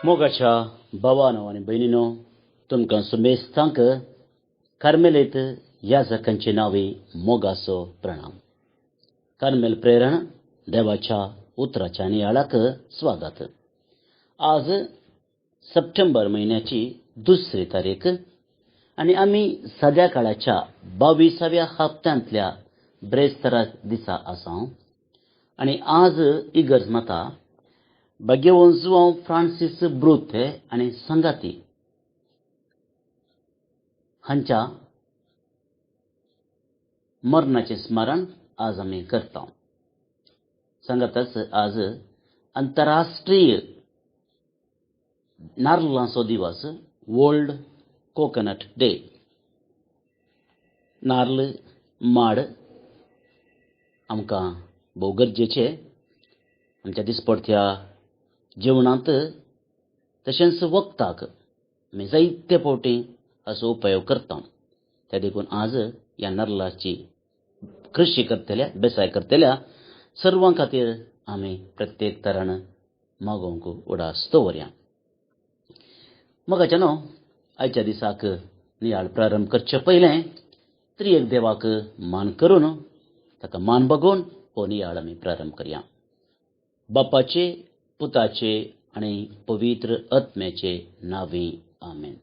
मोगाच्या भावानो आनी भयणीनो, तुमकां सुमेस्तांक कार्मेलीत याजकांचे नावे मोगाचो प्रणाम. कार्मेल प्रेरण देवाच्या उतराच्या नियाळाक स्वागत. आज सप्टेंबर महिन्याची 2 तारीख आनी आमी सद्या काळाच्या 22व्या हप्त्यांतल्या ब्रेस्तारा दिसा आसां. आनी आज इगर्ज माता भाग्यवान जुआंव फ्रांसीस ब्रूथे आनी संगाती हांच्या मरणाचें स्मरण आज आमी करता. सांगातच आज आंतरराष्ट्रीय नाल्लांचो दिवस, वर्ल्ड कोकोनट डे. नाल्ल माड आमकां भोव गरजेचे आमच्या दिसपडट्या जेवणांत, तशेंच वखदाक आमी जायते फावटी हाचो उपयोग करता. त्या देखून आज ह्या नाल्लाची कृशी करतल्या, बेसाय करतल्या सर्वां खातीर आमी प्रत्येक तरान मागोवंक उडास दवरया. मोगाच्यानो, आयच्या दिसाक नियाळ प्रारंभ करचे पयलें त्रियेक देवाक मान करून, ताका मान बगोवन हो नियाळ आमी प्रारंभ करया. बापाचे, पुताचे आनी पवित्र आत्म्याचे नांवे आमेन.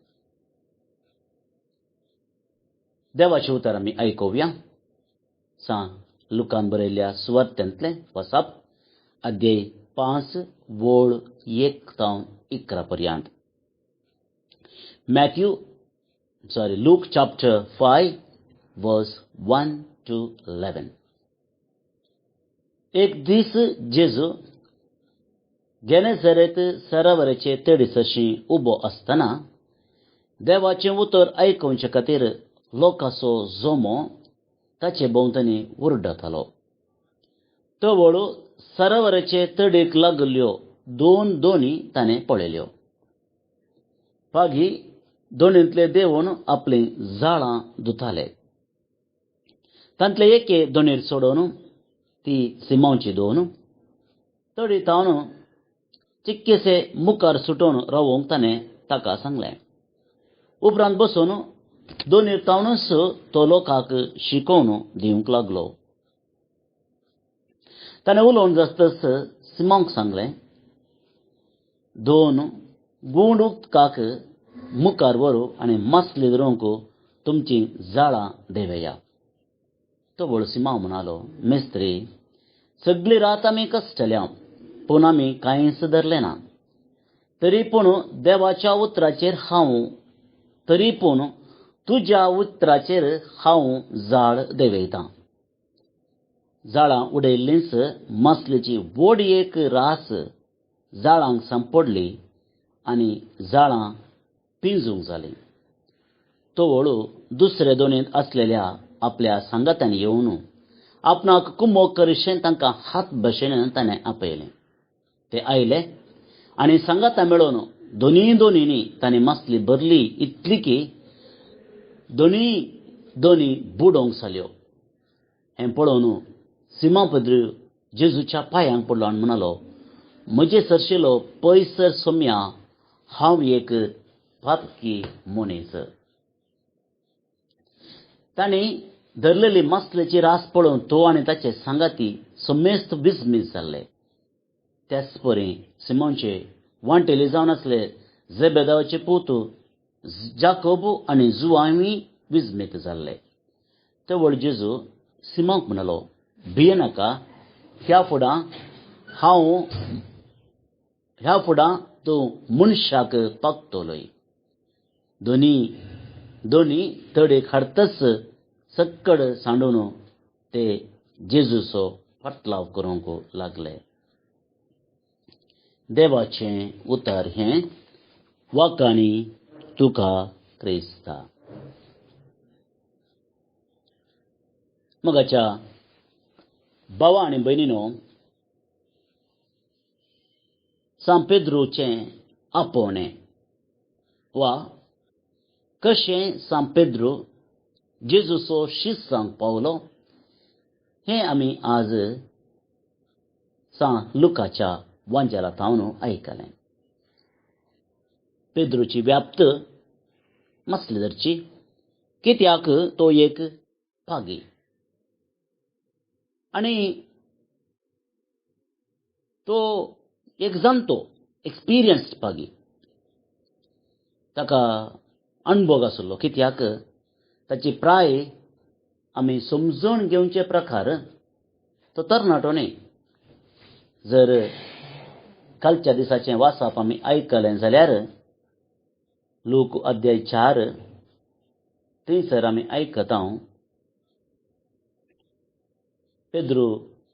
देवाचे उतर आमी आयकुया. लुकान बरयल्ल्या सुवार्थ्यांतलें वचप, अध्याय 5 वोळ 1 तावन 11 पर्यंत. Luke chapter 5 verse 1 to 11. एक दीस जेजू गेनेझारेत सरोवराचे तडीसशी उबो आसतना देवाचें उतर आयकुवचे खातीर लोकांचो जोमो ताचे भोंवतणी उरडतालो. तो वळू सरोवराचे तडीक लागल्ल्यो 2 दोणी ताणें पळयल्यो. पागी दोणींतले देंवून आपलीं जाळां धुताले. तांतले एके दोणीर सोडून, ती सिमोनची दोन, तडी तावन चिक्केसे मुखार सुटून रावूंक ताणें ताका सांगलें. उपरांत बसून दोणीर तावनूच तो लोकांक शिकोवन दिवंक लागलो. ताणें उलोवन जास्तच सिमोनाक सांगलें, 2 गूंड उदकाक मुखार व्हरू आनी मासली धरूंक तुमचीं जाळां देंवया. तो वळू सिमोन म्हणालो, मेस्त्री, सगळी रात आमी कश्टल्या, पूण आमी कांयच धरलें ना. तरी पूण तुज्या उतराचेर हांव जाळ देंवयतां. जाळां उडयल्लींच मासलेची व्हड एक रास जाळांक सांपडली आनी जाळां पिंजूंक जालीं. तो वळू दुसरे दोणींत आसलेल्या आपल्या सांगात्यांनी येवन आपणाक कुमोग करचें तांकां हात भशेन ताणें आपयलें. ते आयले आनी सांगातां मेळोवन दोनींनी ताणें मासली भरली इतली की दोनी बुडोवंक जाल्यो. हें पळोवन सिमोन पेद्रू जेजूच्या पांयांक पडलो आनी म्हणालो, म्हजे सरशिलो पयसर सोम्या, हांव एक पातकी मनीस. तांणी धरलेली मासलेची रास पळोवन तो आनी ताचे सांगाती समेस्त विस्मीत जाल्ले. त्याच परी सिमोनचे वांटेली जावन आसले जेबेदावाचे पूत जाकोब आनी जुआंवूय विस्मीत जाल्ले. ते वळ जेजू सिमोनाक म्हणालो, भियेनाका, ह्या फुडां तूं मनशाक पागतलोय. दोनी तडीक हाडटच सक्कड सांडून ते जेजूचो फाटलाव करूंक लागले. देवाचें उतर हें. वाकाणी तुका क्रिस्ता. मोगाच्या भावा आनी भयणीनो, सान पेद्रूचें आपोवणें वा कशें सान पेद्रू जेजूचो शिश्य जावंक पावलो, हें आमी आज सान लुकाच्या वांजेलांतावन आयकलें. पेद्रूची व्याप्त मसली धरची कित्याक तो एक पागी आनी तो एक जाणतो एक्सपिरियन्स्ड पागी. ताका अणभव आसलो कित्याक ताची प्राय आमी समजून घेवचे प्रकार तो तरणाटो न्ही. जर कालच्या दिसाचें वाचप आमी आयकलें जाल्यार लूक अध्याय 4 थंयसर आमी आयकता पेद्रू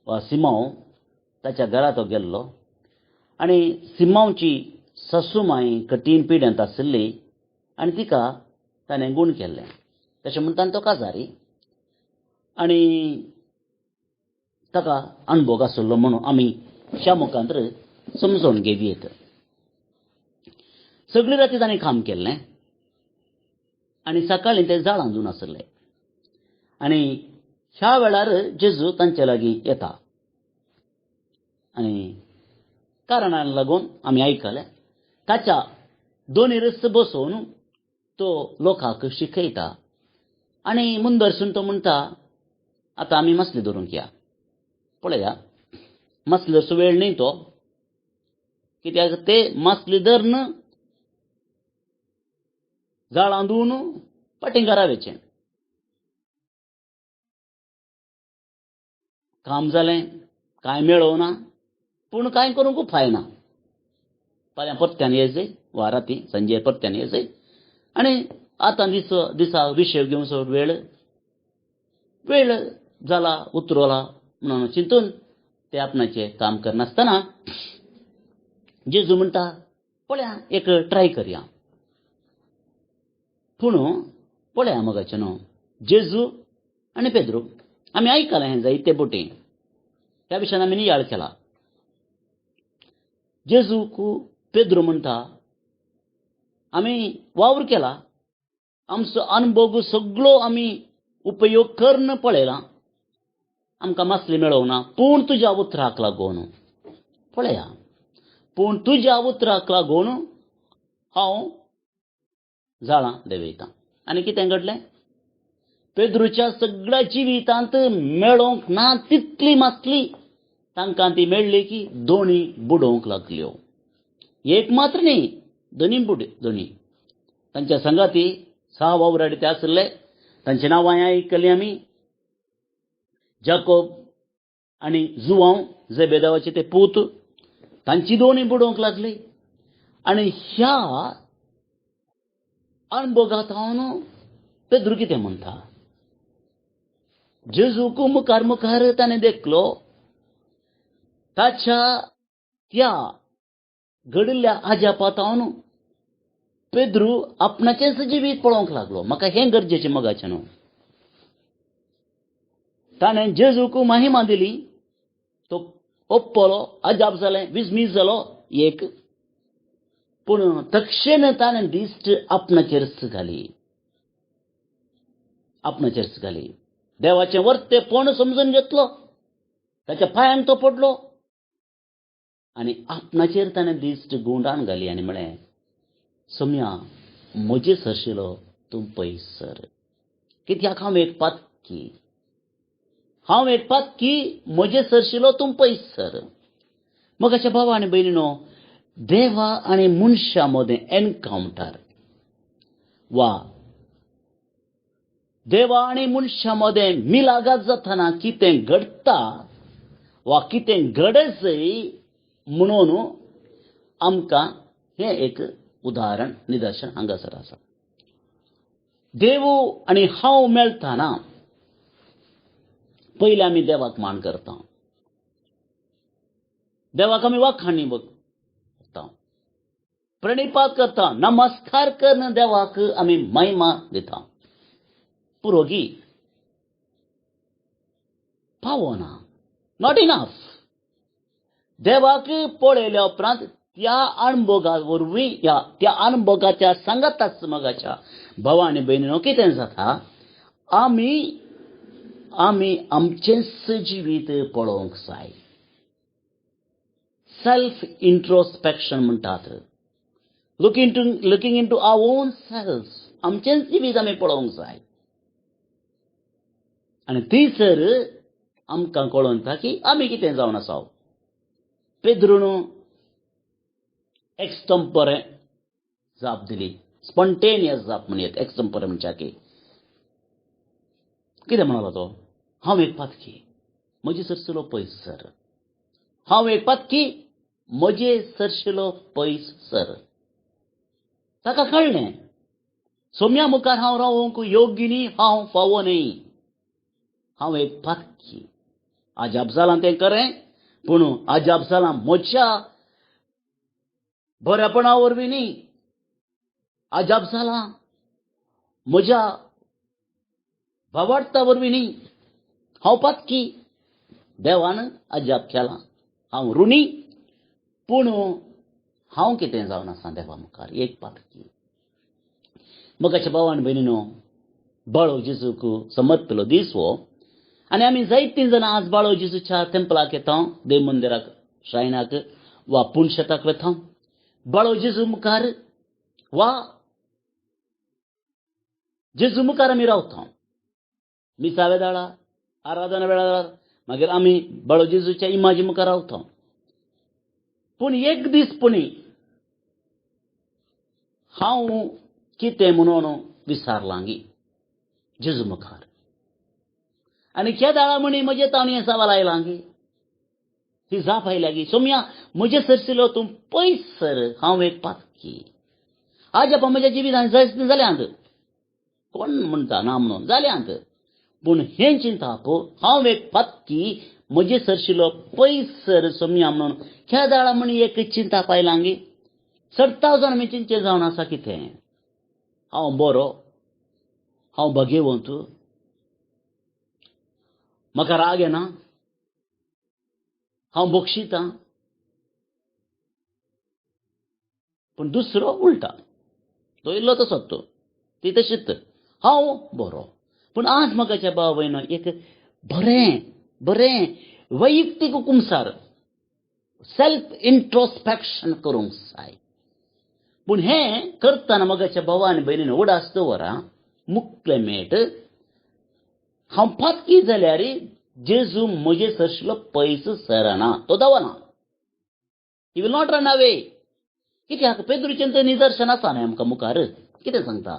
वा सिमोव ताच्या घरा तो गेल्लो आनी सिमोवची सासूमाय कठीण पिड्यांत आशिल्ली आनी तिका ताणें गूण केल्लें. तशें म्हणटान तो काजारी आनी ताका अणभव आशिल्लो म्हणून आमी ह्या मुखांतर समजून घेवयेत. सगळी राती ताणें काम केल्लें आनी सकाळीं तें जाळांत आशिल्लें आनी ह्या वेळार जेजू तांचे लागीं येता आनी कारणाक लागून आमी आयकलें ताच्या दोनीरस बसोवन तो लोकांक शिकयता आनी मुंदरसून तो म्हणटा आतां आमी मसली धरूंक या. पळया मसली धरचो वेळ न्ही तो, कित्याक ते मसली धरन जाळां धुवन पाटीं घरा वचचें. काम जालें कांय मेळोवना पूण कांय करूंक फायना. फाल्यां परत्यान येजय वा राती सांजे परत्यान येजय आनी आतां दिसा विशय घेवचो वेळ जाला उतरला म्हणून चिंतून ते आपणाचें काम करनासतना जेजू म्हणटा पळया एक ट्राय करया. पूण पळया मोगाचें न्हू जेजू आनी पेद्रू आमी आयकलां हें जायते बोटी ह्या विशयान आमी नियाळ केला. जेजूक पेद्रू म्हणटा आमी वावर केला आमचो अणभव सगळो आमी उपयोग करन पळयला आमकां मासली मेळोवना पूण तुज्या उतराक लागून पळया पूण तुज्या उतराक लागून हांव जाळां देंवयतां. आनी कितें घडलें पेद्रूच्या सगळ्या जिवितांत मेळोवंक ना तितली मासली तांकां ती मेळ्ळी की दोनी बुडोवंक लागल्यो. एक मात्र न्ही दोनी तांच्या संगाती 6 वावराडी ते आशिल्ले. तांची नांवां आयकलीं आमी जाकोब आनी जुवांव जेबेदावाचे ते पूत तांची दोनी बुडोवंक लागली. आनी ह्या अणभवांत पेद्रू कितें म्हणटा जेजूक मुखार ताणें देखलो ताच्या त्या घडिल्ल्या आजापातावन पेद्रू आपणाचेंच जिवीत पळोवंक लागलो. म्हाका हें गरजेचें मोगाचें न्हू. ताणें जेजूक महिमा दिली तो ओप्पलो अजाप जालें विस्मीत जालो एक पूण तक्षण ताणें दिश्ट आपणाचेरच घाली. देवाचें वर्तेपण समजून घेतलो ताच्या पांयांक तो पडलो आनी आपणाचेर ताणें दिश्ट गुंडान घाली आनी म्हळें सोम्या म्हजे सरशिलो तूं पयस सर. कित्याक हांव एक पातकी म्हजे सरशिलो तूं पयस सर. मोगाच्या भावा आनी भयणीनो देवा आनी मनशा मदें एनकावंटर वा देवा आनी मनशा मदें मिलागात जातना कितें घडटा वा कितें घडचय म्हणून आमकां हें एक उदाहरण निदर्शन हांगासर आसा. देव आनी हांव मेळटाना पयलीं आमी देवाक मान करता. देवाक आमी वाखाणी करता प्रणिपात करता नमस्कार करन देवाक आमी महिमा दिता. पुरोगी पावना नॉट इनफ. देवाक पळयल्या उपरांत त्या अणभवा वरवीं त्या अणभवाच्या सांगाताच मोगाच्या भावा आनी भयणीनो कितें जाता आमी आमचेंच जिवीत पळोवंक जाय. सेल्फ इंट्रोस्पेक्शन म्हणटात. looking into our own selves. आमचेच जिवीत आमी पळोवंक जाय. आनी थंयसर आमकां कळोवन येता की आमी कितें जावन आसाव. पेद्रून एक्सटम्परे जाप दिली. स्पॉन्टेनियस जाप म्हणयात. एक्सटम्परे म्हणच्या की कितें म्हणलो तो. हांव एक पातकी, म्हजे सरशिलो पयस सर. हांव एक पातकी, म्हजे सरशिलो पयस सर. ताका कळ्ळें सोम्या मुखार हांव रावूंक योग्य न्ही, हांव फावो न्ही. हांव एक पातकी. अजाप जालां तें खरें, पूण अजाप जालां म्हज्या बरेपणा वरवीं न्ही. अजाप जालां म्हज्या भावार्था वरवीं न्ही. हांव पातकी. देवान अजाप केलां. हांव ऋणी, पूण हांव कितें जावन आसा देवा मुखार. एक पातकी. मोगाच्या भाव आनी भयणीनो, बाळो जेजूक समर्पिल्लो दीस हो. आनी आमी जायतीं जाणां आज बाळो जेजूच्या टेंपलाक येता, देव मंदिराक, श्रायणाक वा पुणशेताक वता. बाळो जेजू मुखार वा जेजू मुखार आमी रावता. मिसा वेळार, आराधना वेळार मागीर आमी बाळो जेजूच्या इमाजी मुखार रावता. पूण एक दिसपणी हांव कितें म्हणून विचारलां गी जेजू मुखार. आनी केदाळा म्हणी म्हजे तावणी सवाल आयलां गी. ती जाप आयल्या गी. सोम्या म्हजे सरशिलो तूं पयस सर, हांव एक पातकी. आज आप म्हज्या जिवितांत जायत जाल्यांत. कोण म्हणटा ना म्हणून जाल्यांत. पूण हें चिंताप हांव एक पातकी, म्हजे सरशिलो पयस सर सोम्या म्हणून केदाळा म्हणी एक चिंताप आयलां गी. 70,000 आमी चिंचे जावन आसा कितें. हांव बरो, हांव भाग्यवंत, म्हाका राग येना, हांव बक्षितां. पूण दुसरो उलटा. तो इल्लो तसोच तो. ती तशीच. हांव बरो. पूण आज मोगाच्या भाव भयणो एक बरें वैयक्तीक कुमसार सेल्फ इंट्रोस्पेक्शन करूंक जाय. पूण हें करतना मोगाच्या भावा आनी भयणीनो उडास दवरा. मुख्य मेट हांव पातकी जाल्यार जेजू म्हजे सरशिलो पयस सरना. तो दवना. He will not run away. कित्याक पेद्रूचें तर निदर्शन आसा न्ही आमकां मुखार. कितें सांगता.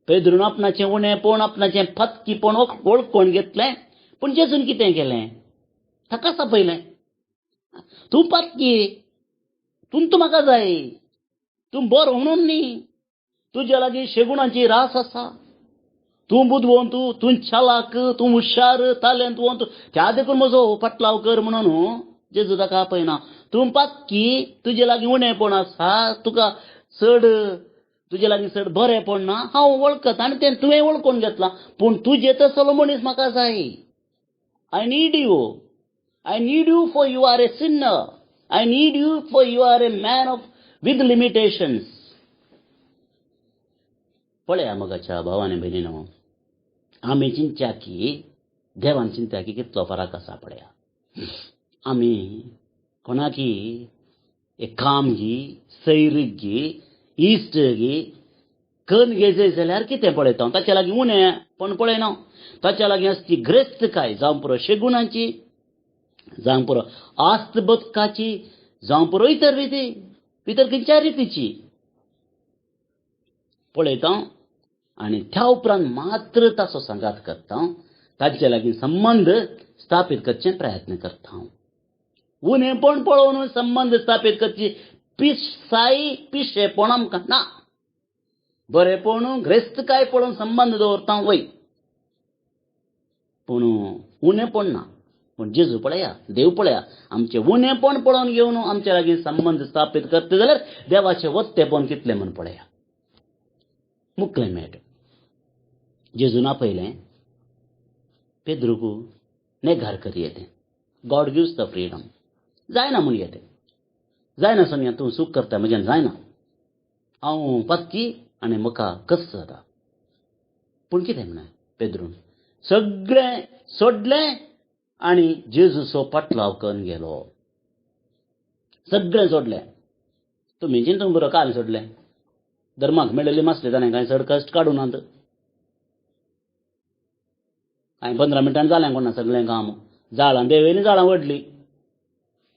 पेद्रून आपणाचें उणेपण, आपणाचें पातकीपण वळखून घेतलें. पूण जेजून कितें केलें. ताका आपयलें. तूं पातकी, तूं म्हाका जाय. तूं बरो म्हणून न्ही. तुज्या लागीं शेगुणाची रास आसा. तूं बुदवंत, तूं चालाक, तूं हुशार, तालेंतवंत, त्या देखून म्हजो पाटलाव कर म्हणून जेजू ताका आपयना. तूं पातकी, तुजे लागीं उणेपण आसा, तुका चड तुजे लागीं चड बरेंपण ना. हांव वळखता आनी तें तुवें वळखून घेतलां. पूण तुजे तसलो मनीस म्हाका जाय. I need you. I need you for you are a sinner. I need you for you are a man with limitations. पळया मोगाच्या भावांनी भयणीनो, आमी चिंत्या की देवान चिंत्या की कितलो फरक आसा पळया. आमी कोणाकी एक काम गी, सैरीक गी, इश्ट गी कन घेजय जाल्यार कितें पळयता. ताच्या लागीं उणें पण पळयना. ताच्या लागीं आसची ग्रेस्तकाय जावं पुरो शेगुणाची, जावं पुरो आस्त बदकाची, जावं पुरो इतर रिती, इतर खंयच्या रितीची पळयता. आनी त्या उपरांत मात्र ताचो सांगात करता. ताचे लागीं संबंध स्थापीत करचे प्रयत्न करता. उणेपण पळोवन संबंध स्थापीत करची पिशेपण आमकां ना. बरेपण ग्रेस्तकाय पळोवन संबंध दवरता वय. पूण उणेपण ना. पूण जेजू पळया, देव पळया, आमचें उणेपण पळोवन घेवन आमच्या लागीं संबंध स्थापीत करता जाल्यार देवाचें वत्तेपण कितलें म्हण पळया. मुख्य मेट जेजून आपयलें पेद्रूक नेगार करी येतें. God gives the freedom. जायना म्हूण येतें. जायना सोनिया तूं सूख करता म्हज्यान जायना. हांव पातकी आनी म्हाका कस जाता. पूण कितें म्हणलें पेद्रून. सगळें सोडलें आनी जेजूचो पाटलाव करून गेलो. सगळें सोडलें. तुम्ही चिंतून बरं काल सोडलें धर्माक मेळिल्ली मासले ताणें कांय चड कश्ट काडूनात. कांय 15 मिनटांनी जालें कोणा सगळें काम. झाडां देवेनी झाडां वडली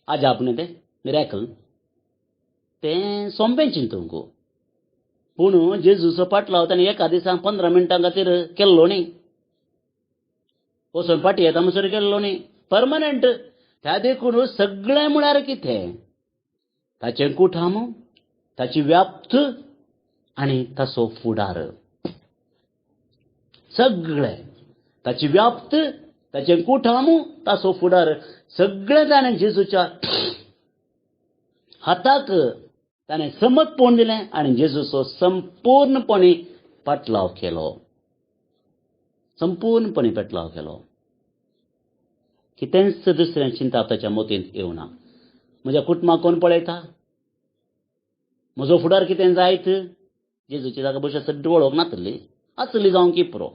आजाप न्ही तें मिरेकल तें सोंपें चिंतूंक. पूण जेजूचो पाटलाव ताणें एका दिसाक 15 मिनटां खातीर केल्लो न्ही. वचून फाटी येता म्हणसर केल्लो न्ही. परमनंट. त्या देखून सगळें म्हळ्यार कितें ताचें कुठाम ताची व्याप्त आनी ताचो फुडार. सगळें ताची व्याप्त ताचें कुठाम ताचो फुडार सगळें ताणें जेजूच्या हाताक ताणें समर्पण दिलें आनी जेजूचो संपूर्णपणे पाटलाव केलो. संपूर्णपणे पाटलाव केलो. कितेंच दुसरें चिंता ताच्या मोतींत येवना. म्हज्या कुटुंबाक कोण पळयता. म्हजो फुडार कितें जायत. जेजूची जागा बशी सड्ड वळोवंक नासली आसली जावं की पुरो.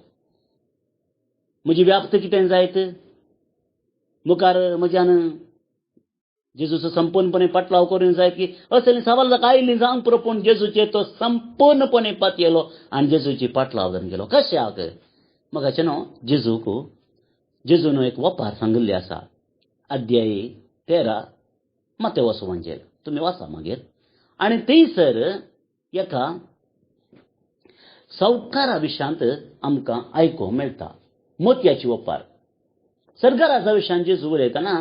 म्हजी व्याप्त कितें जायत. मुखार म्हज्यान जेजूचो संपूर्णपणे पाटलाव करूंक जाय की असली सवाल जाका आयिल्ली जावंक पुरो. पूण जेजूचेर तो संपूर्णपणे पातयेलो आनी जेजूची पाटलाव जावन गेलो. कशाक. मगाचें न्हू जेजून एक वपार सांगिल्ली आसा. अध्याय 13 मत्तेव सुवांचेर तुमी वाचा मागीर. आनी थंयसर एका सावकारा विशांत आमकां आयकूंक मेळटा. मोतयाची वपार. सर्गराजा विशयान जेजू उलयतना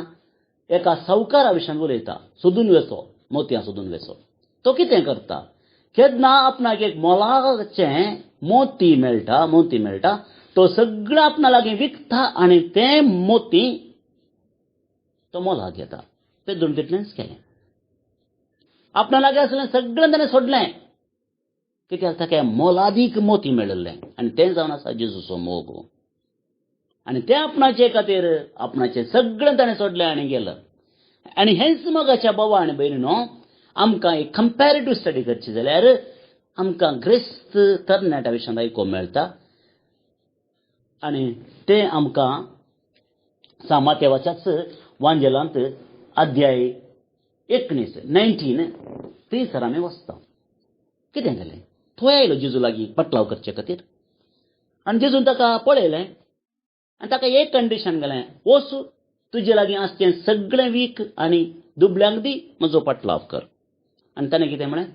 एका सावकारा विशयान उलयता. सोदून वेचो मोतयां सोदून वेचो. तो कितें करता. केन्ना आपणाक एक मोलाचें मोती मेळटा तो सगळें आपणा लागीं विकता आनी तें मोती तो मोलाक घेता. पेद्दून तितलेंच केलें. आपणा लागीं आसलें सगळें ताणें सोडलें. कित्याक ताका मोलादीक मोती मेळिल्लें आनी तें जावन आसा जेजूचो मोग. आनी तें आपणाचे खातीर आपणाचें सगळें ताणें सोडलें आनी गेलो. आनी हेंच मोगाच्या भावा आनी भयणीनो आमकां एक कंपॅरेटिव्ह स्टडी करची जाल्यार आमकां ग्रेस्त तरणाट्या विशयान आयकूंक मेळटा. आनी तें आमकां मातेवाच्याच वांजेलांत अध्याय 19 थंयसर आमी वाचता. कितें जालें. थंय आयलो जेजू लागीं पाटलाव करचे खातीर. आनी जेजून ताका पळयलें आनी ताका एक कंडिशन केलें. वच तुजे लागीं आसचें सगळें वीक आनी दुबळ्यांक दी म्हजो पाटलाव कर. आनी ताणें कितें म्हळें.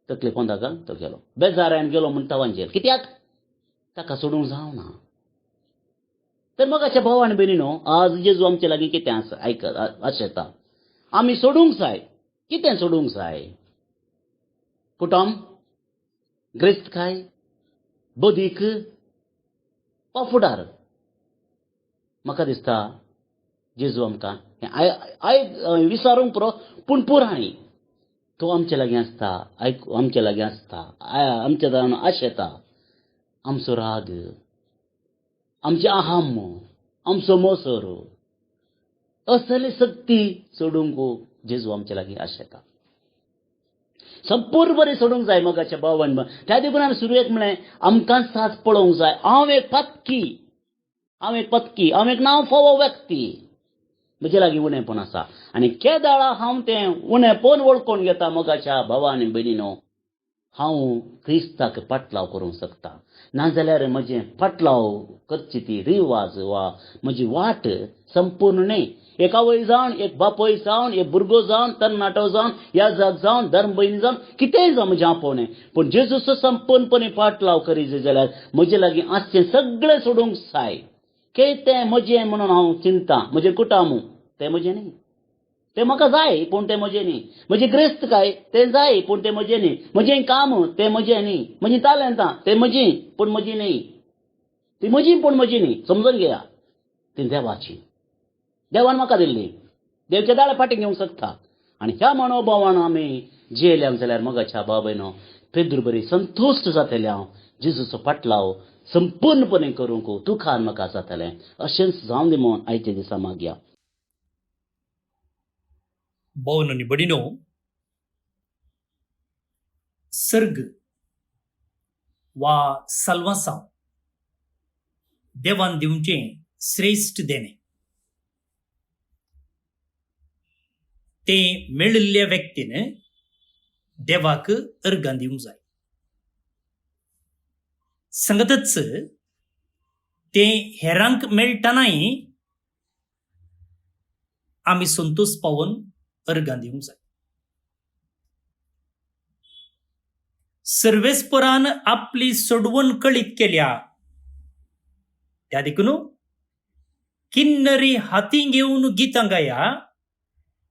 तकली पोंदा घाल तो गेलो. बेजारान गेलो म्हणटा वांजेर. कित्याक ताका सोडूंक जावना. तर मोगाच्या भाव आनी भयणीनो आज जेजू आमचे लागीं कितें आशेता. आमी सोडूंक जाय. कितें सोडूंक जाय. कुटुंब ग्रेस्तकाय बदीक वा फुडार. म्हाका दिसता जेजू आमकां विचारूंक पुरो पूण पुराणी तो आमचे लागीं आसता. आमचे लागीं आसता. आमचे जावन आशेता. आमचो राग आमचे अहम आमचो मोसर असली सक्ती सोडूंक जेजू आमचे लागीं आशेता. संपूर्णपणे सोडूंक जाय मोगाच्या भावान. त्या देखून हांवें सुरवेक म्हळें आमकां सास पळोवंक जाय. हांव एक पत्की हांव एक नांव फावो व्यक्ती. म्हजे लागीं उणेंपण आसा आनी केदाळा हांव तें उणेंपण वळखून घेता. मोगाच्या भावा आनी भयणीनो हांव क्रिस्ताक पाटलाव करूंक शकता. नाजाल्यार म्हजें पाटलाव करची ती रिवाज वा म्हजी वाट संपूर्ण न्ही. एक आवय जावन एक बापय जावन एक भुरगो जावन तरणाटो जावन याजक जावन धर्म भयणी जावन कितेंय जावं म्हजें आपोवणें. पूण जेजूचो संपूर्णपणे पाटलाव करीत जाल्यार म्हजे लागीं आसचें सगळें सोडूंक जाय. तें म्हजें म्हणून हांव चिंता. म्हजें कुटुंब तें म्हजें न्ही. तें म्हाका जाय पूण तें म्हजें न्ही. म्हजी ग्रेस्तकाय तें जाय पूण तें म्हजें न्ही. म्हजें काम तें म्हजें न्ही. म्हजीं तालंतां तें म्हजीं पूण म्हजीं न्ही. ती म्हजीं पूण म्हजीं न्ही. समजून घेया. ती देवाची. देवान म्हाका दिल्ली. देवच्या दाळा फाटीं घेवंक शकता. आनी ह्या मनोभावान आमी जियेल्यां जाल्यार मोगाच्या भाव भयणो पेद्र बरी संतुश्ट जातलें. हांव जेजूचो पाटलाव संपूर्णपणे करूंक तुखार म्हाका जातलें. अशेंच जावन दी म्हूण आयच्या दिसा मागया. भवनो नी बडिनो सर्ग वा सल्वासा देवान दिवचें श्रेष्ठ देणे. ते मेळिल्ल्या व्यक्तीने देवाक अर्गां दिवंक जाय. सांगतच ते हेरांक मेळटनाय आमी संतोष पावोन अर्गां दिवंक जाय. सर्वेस्परान आपली सोडवण कळीत केल्या त्या देखून किन्नरी हाती घेऊन गितां गाया,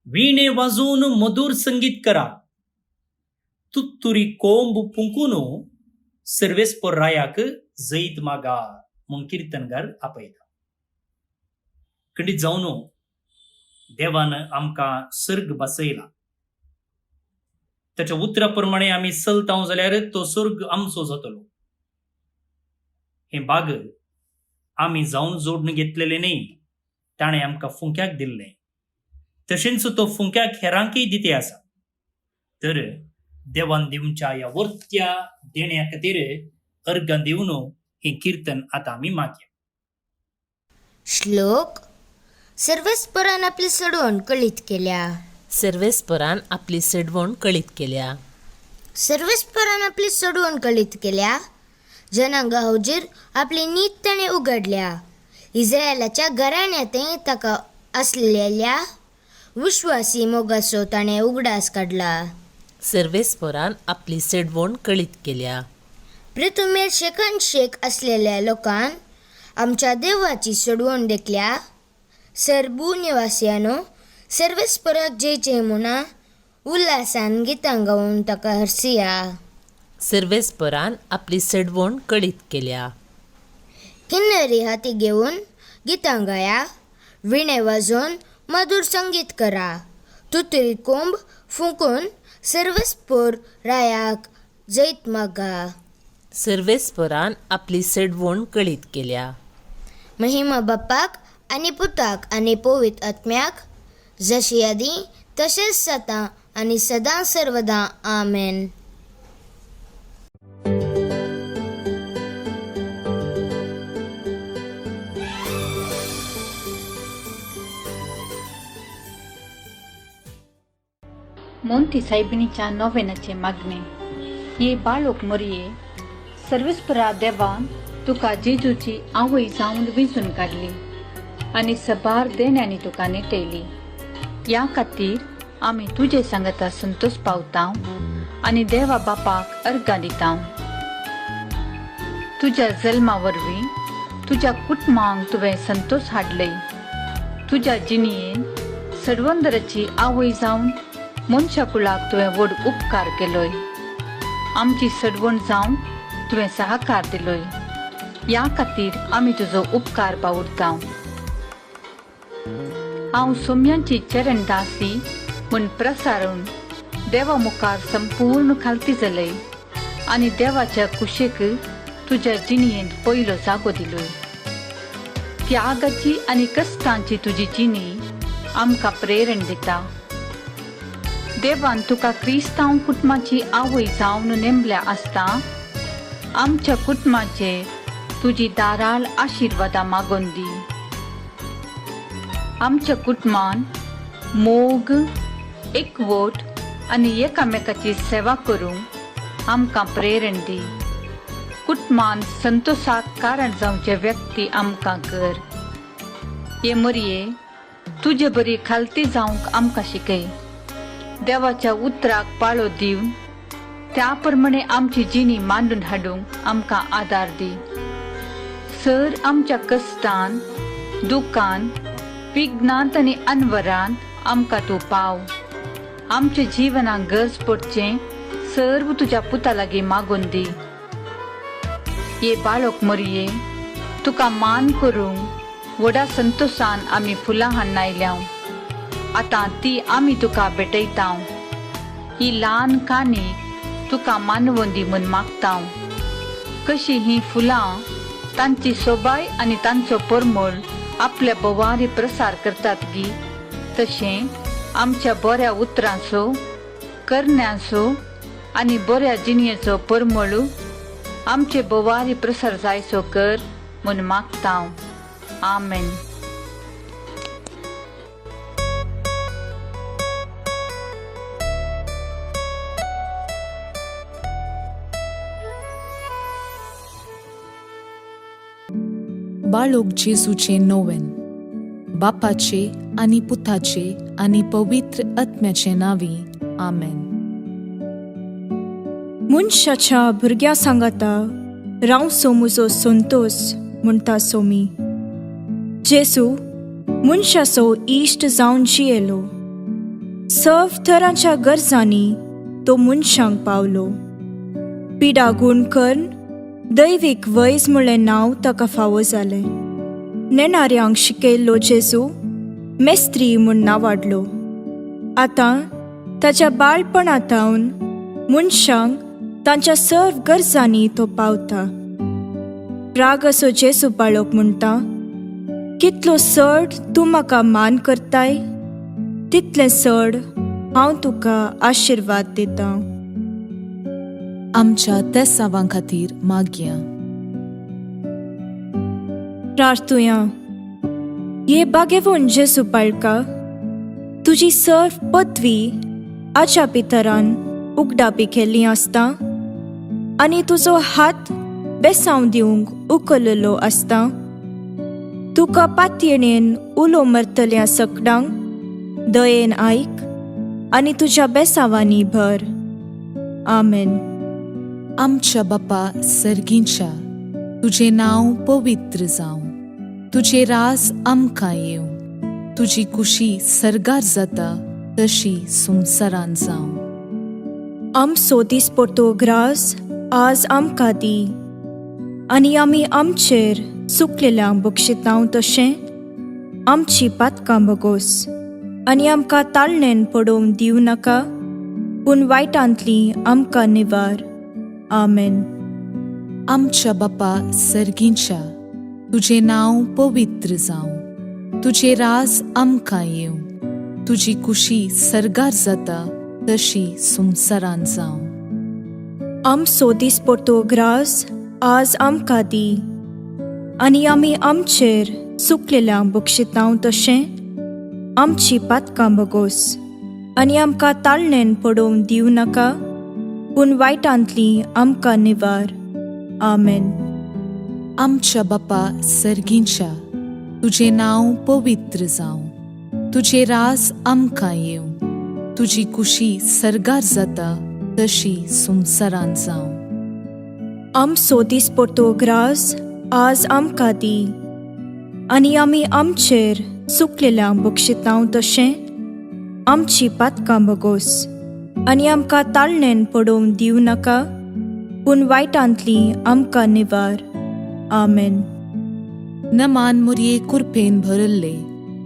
वीणे वाजवून मधुर संगीत करा, तुत्तुरी कोंब फुंकून सर्वेस्पर रायाक जैत मागा म्हूण किर्तनकार आपयता. खंडीत जावन देवान आमकां सर्ग बसयला. त्याच्या उतरा प्रमाणे आमी चलतां जाल्यार तो सर्ग आमचो जातलो. हे भाग आमी जावन जोडून घेतलेले न्ही, ताणें आमकां फुंक्याक दिल्लें. तशेंच तो फुंक्याक हेरांकय दिते आसा. तर देवान दिवच्या ह्या वर्त्या देण्या खातीर अर्गां दिवन हें किर्तन आतां आमी मागया. श्लोक. सर्वेस्परान आपली सोडवण कळीत केल्या. सर्वेस्परान आपली सोडवण कळीत केल्या. सर्वेस्परान आपली सोडवण कळीत केल्या. जनांगा हुजीर आपली नीत ताणें उगडल्या. इस्रायलाच्या घराण्यांतय ताका आसलेल्या विश्वासी मोगाचो ताणें उगडास काडला. सर्वेस्परान आपली सोडवण कळीत केल्या. पृथ्वीर शेकंशेक असलेल्या लोकांन आमच्या देवाची सोडवण देखल्या. सरबू निवासियानो, सर्वेस्पराक जयचे म्हणा उल्हासान गितां गावून ताका हरसिया. सर्वेस्परान आपली सोडवण कळीत केल्या. किन्नरी हाती घेऊन गितां गाया, विणे वाजोवन मधुर संगीत करा, तुतरी कोंब फुंकून सर्वेस्पर रायाक जैत मागा. सर्वेस्परान आपली सोडवण कळीत केल्या. महिमा बापाक आनी पुताक आनी पवित्र आत्म्याक, जशी आदी तशेंच जाता आनी सदां सर्वदा. आमेन. मोंती सायबिणीच्या नोवेनाचे मागणे. ये बाळोक मरिये, सर्वेस्परा देवान तुका जेजूची आवय जावन वेंचून काडली आनी सबार देण्यांनी तुका नेटयली. ह्या खातीर आमी तुजे सांगता संतोष पावता आनी देवा बापाक अर्गां दिता. तुज्या जल्मा वरवीं तुज्या कुटुंबांक तुवें संतोष हाडलय. तुज्या जिणयेन सडवंदराची आवय जावन मनशा कुळाक तुवें व्हड उपकार केलोय. आमची सडवण जावन तुवें सहकार दिलोय. ह्या खातीर आमी तुजो उपकार बावुरता. हांव सोम्यांची चरण दासी म्हूण प्रसारून देवा मुखार संपूर्ण खालती जालय आनी देवाच्या कुशेक तुज्या जिणयेन पयलो जागो दिलोय. त्यागाची आनी कश्टांची तुजी जिणी आमकां प्रेरण दिता. देवान तुका क्रिस्तांव कुटुंबाची आवय जावन नेमल्या आसता आमच्या कुटुंबाचेर तुजी दाराल आशिर्वादां मागोवन दी. आमच्या कुटुंबान मोग, एकवट आनी एकामेकाची सेवा करूंक आमकां प्रेरण दी. कुटुंबान संतोशाक कारण जावचे व्यक्ती आमकां कर. हे मरिये, तुजे बरी खालती जावंक आमकां शिकय. देवाच्या उतराक पाळो दिवन त्या प्रमाणे आमची जिणी मांडून हाडूंक आमकां आदार दी. सर आमच्या कश्टान, दुखान, विघ्नांत आनी अनवरांत आमकां तूं पाव. आमच्या जिवनाक गरज पडचें सर्व तुज्या पुता लागीं मागून दी. ये बाळोक मरिये, तुका मान करूंक व्हडा संतोशान आमी फुलां हाडून आयल्या. आतां ती आमी तुका भेटयता. ही ल्हान काणीक तुका मानवून दी म्हूण मागता. कशी ही फुलां तांची सोबाय आनी तांचो परमळ आपल्या बोवारी प्रसार करतात गी, तशें आमच्या बऱ्या उतरांचो, करण्यांचो आनी बऱ्या जिणयेचो परमळ आमचे बोवारी प्रसार जायचो कर म्हूण मागता. आमेन. बाळोक जेजूचे नोवेन, बापाचे आनी पुताचे आनी पवित्र आत्म्याचे नावी. आमेन. मनशाच्या भुरग्या सांगाता रावसो म्हजो संतोष म्हणटा सोमी. जेसू मनशाचो इश्ट जावन जियेलो. सर्व तरांच्या गरजांनी तो मनशांक पावलो. पिडा गूण करून दैवीक वैज म्हणलें नांव ताका फावो जालें. नेणाऱ्यांक शिकयल्लो जेजू मेस्त्री म्हूण नांवाडलो. आतां ताच्या बाळपणांतावन मनशांक तांच्या सर्व गरजांनी तो पावता. राग असो जेजू बाळोक म्हणटा, कितलो चड तूं म्हाका मान करताय, तितलें चड हांव तुका आशिर्वाद दितां. आमच्या तेसावां खातीर मागया. प्रार्थुया. ये बागेवून जेजू बाळका, तुजी सर्व पदवी आच्या पितरान उगडापी केल्ली आसता आनी तुजो हात बेसांव दिवंक उखललो आसता. तुका पातयेणेन उलो मरतल्या सकडांक दयेन आयक आनी तुज्या बेसांवांनी भर. आमेन. आमच्या बापा सर्गींच्या, तुझे नांव पवित्र जावं, तुझे रास आमकां येवं, तुजी कुशी सरगार जाता तशी संवसारान जावं. आमचो दिसपडटो ग्रास आज आमकां दी आनी आमी आमचेर चुकलेल्यांक बक्षितांव तशें आमची पातकां बगोस आनी आमकां ताळणेन पडोवंक दिवं नाका, पूण वायटांतली आमकां निवार. आमेन. आमच्या बापा सर्गींच्या, तुझे नांव पवित्र जावं, तुझे रास आमकां येवं, तुजी कुशी सरगार जाता तशी संवसारान जावं. आमचो दिसपडटो ग्रास आज आमकां दी आनी आमी आमचेर चुकलेल्यांक बक्षितांव तशें आमची पातकां बगोस आनी आमकां ताळणेन पडोवंक दिवं नाका, पूण वायटांतली आमकां निवार. आमेन. आमच्या बापा सर्गींच्या, तुझे नांव पवित्र जावं, तुझे रास आमकां येवं, तुजी कुशी सरगार जाता तशी संवसारान जावं. आमचो दिसपडटो ग्रास आज आमकां दी आनी आमी आमचेर चुकलेल्यांक बक्षितांव तशें आमची पातकां बगोस आनी आमकां ताळणेन पडोवंक दिवं नाका, पूण वायटांतली आमकां निवार. आमेन. नमान मुरये कुरपेन भरल्ले,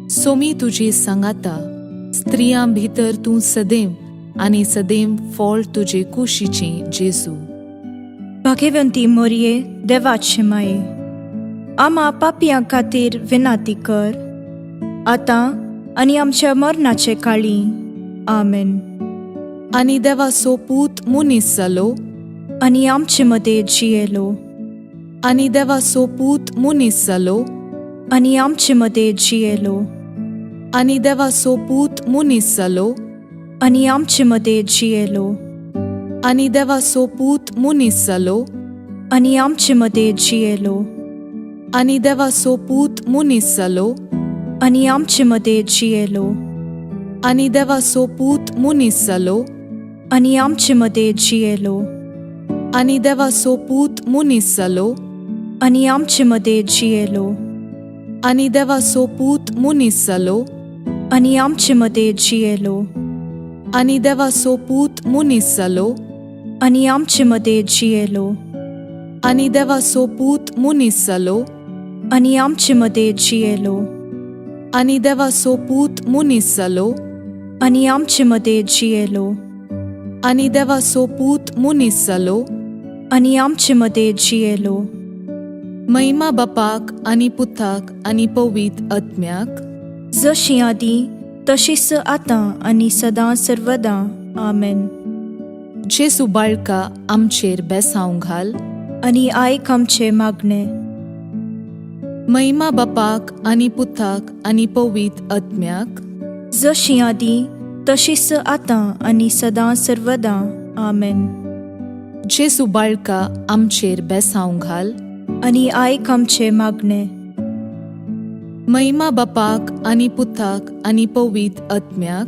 सोमी तुजे सांगाता, स्त्रियां भितर तूं सदैव आनी सदैव फळ तुजे कुशीचें जेजू. भाग्यवंती मोरये, देवाचे माये, आमा पापियां खातीर विनाती कर, आतां आनी आमच्या मरणाचे काळी. आमेन. आनी देवाचो पूत मुनीस जालो आनी आमचे मदें जियेलो. आनी देवाचो पूत मुनीस जालो आनी आमचे मदें जियेलो. आनी देवाचो पूत मुनीस जालो आनी आमचे मदें जियेलो. आनी देवाचो पूत मुनीस जालो आनी आमचे मदें जियेलो. आनी देवाचो पूत मुनीस जालो आनी आमचे मदें जियेलो. आनी देवाचो पूत मुनीस जालो आनी आमचे मदें जियेलो. आनी देवाचो पूत मुनीस जालो आनी आमचे मदें जियेलो. आनी देवाचो पूत मुनीस जालो आनी आमचे मदें जियेलो. आनी देवाचो पूत मुनीस जालो आनी आमचे मदें जियेलो. आनी देवाचो पूत मुनीस जालो आनी आमचे मदें जियेलो. आनी देवाचो पूत मुनीस जालो आनी आमचे मदें जियेलो. आनी देवाचो पूत मुनीस जालो आनी आमचे मदें जियेलो. महिमा बापाक आनी पुताक आनी पवित्र आत्म्याक, जशी आदी तशीच आतां आनी सदां सर्वदां. आमेन. जेजू बाळका आमचेर बेसांव घाल आनी आयक आमचे मागणे. महिमा बापाक आनी पुताक आनी पवित्र आत्म्याक, जशी आदी तशीच आतां आनी सदां सर्वदां. आमेन. जेजू बाळका आमचेर बेसांव घाल आनी आयक आमचे मागणे. महिमा बापाक आनी पुताक आनी पवित आत्म्याक,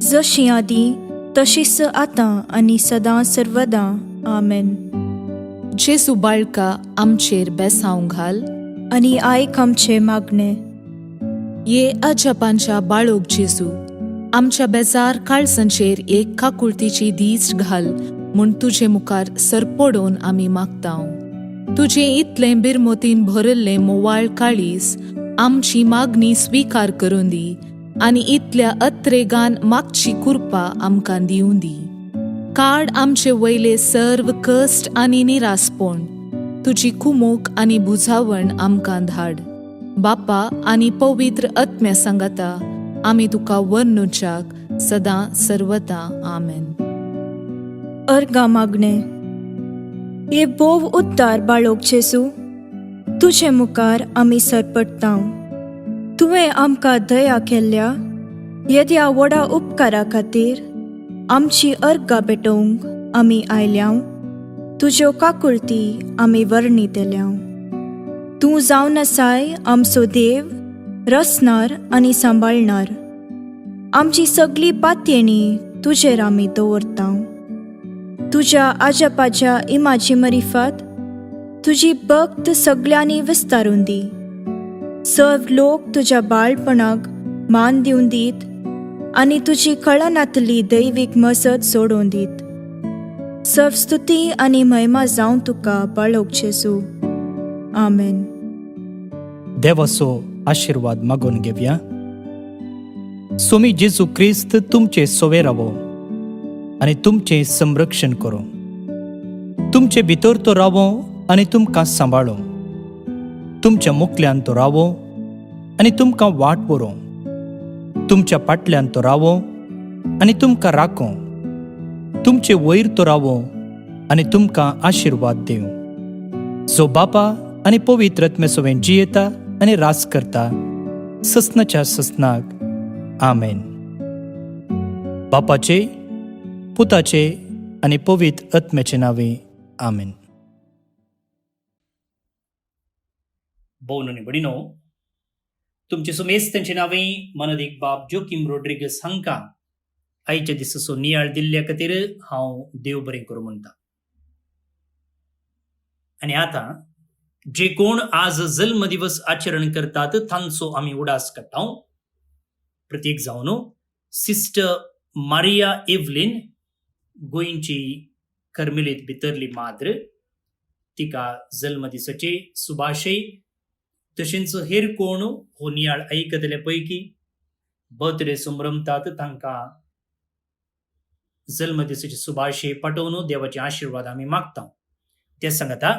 जशी आदी तशीच आतां आनी सदां सर्वदां आमेन. जेसू बाळका आमचेर बेसांव घाल, आनी आयक आमचे मागणे. ये अजापांच्या बाळोक जेसू, आमच्या बेजार काळजांचेर एक काकुळतीची दीस घाल म्हूण तुजे मुखार सरपडोवन आमी मागतांव. तुजे इतलें बिरमोतीन भरल्लें मोवाळ काळीस आमची मागणी स्विकार करून दी आनी इतल्या अत्रेगान मागची कृपा आमकां दिवं दी. काड आमचे वयले सर्व कश्ट आनी निरासपण, तुजी कुमोक आनी बुजावण आमकां धाड. बापा आनी पवित्र आत्म्या सांगाता आमी तुका वर्णुच्याक सदां सर्वदां आमेन. अर्गा मागणे. ये बोव उद्दार बाळोक जेसू, तुजे मुखार आमी सरपडटांव. तुवें आमकां दया केल्ल्या येद्या व्हडा उपकारा खातीर आमची अर्गां पेटोवंक आमी आयल्याव. तुज्यो काकुळटी आमी वर्णितल्याव. तूं जावन आसाय आमचो देव, रचणार आनी सांबाळणार. आमची सगळी पातयेणी तुजेर आमी दवरतांव. तुज्या आजापाच्या इमाची मरिफत तुजी भक्त सगळ्यांनी विस्तारून दी. सर्व लोक तुज्या बाळपणाक मान दिवन दीत आनी तुजी कळनातली दैवीक मजत सोडून दीत. सर्व स्तुती आनी महिमा जावं तुका बाळोक जेसू. आमेन. देवाचो आशीर्वाद मागून घेवया. स्वामी जेजू क्रिस्त तुमचे सोवे रावो आनी तुमचे संरक्षण करो. तुमचे भितर तो रावो आनी तुमकां सांबाळो. तुमच्या मुखल्यान तो रावो आनी तुमकां वाट व्हरो. तुमच्या फाटल्यान तो रावो आनी तुमकां राखो. तुमचे वयर तो रावो आनी तुमकां आशीर्वाद दिवं. जो बापा आनी पवित्र आत्म्या सोबेन जियेता आनी रास करता ससनाच्या ससनाक. आमेन. बापाचे, पुताचे आनी पवित्र आत्म्याचे नावे. आमेन. भोवनो बडिनो, तुमचे सुमेस्तांचे नावे मनदीक बाब जोकिम रोड्रिगस हांकां आयच्या दिसाचो नियाळ दिल्ल्या खातीर हांव देव बरें करूं म्हणटा. आनी आतां जे कोण आज जल्म दिवस आचरण करतात तांचो आमी उडास काडटा. प्रत्येक जावन सिस्टर मारिया एव्हलिन, गोंयची कर्मेलीत भितरली माद्र, तिका जल्म दिसाचे सुभाशय. तशेंच हेर कोण हो नियाळ आयकतले पैकी बर्थडे संभ्रमतात तांकां जल्म दिसाचे सुभाशय पाठोवन देवाचे आशीर्वाद आमी मागता. ते सांगता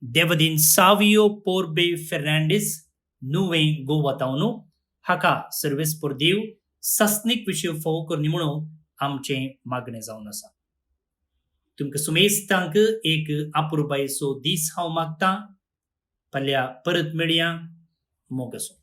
देवदीन सावियो पोर्बे फेर्नांडीस नुवे गोवातावनो हाका सर्वेस por देव सस्नीक विशय फोव करनी म्हणून आमचें मागणें जावन आसा. तुमकां सुमेस्तांक एक अपुरबायेचो दीस हांव मागतां. फाल्यां परत मेळया. मोग आसूं.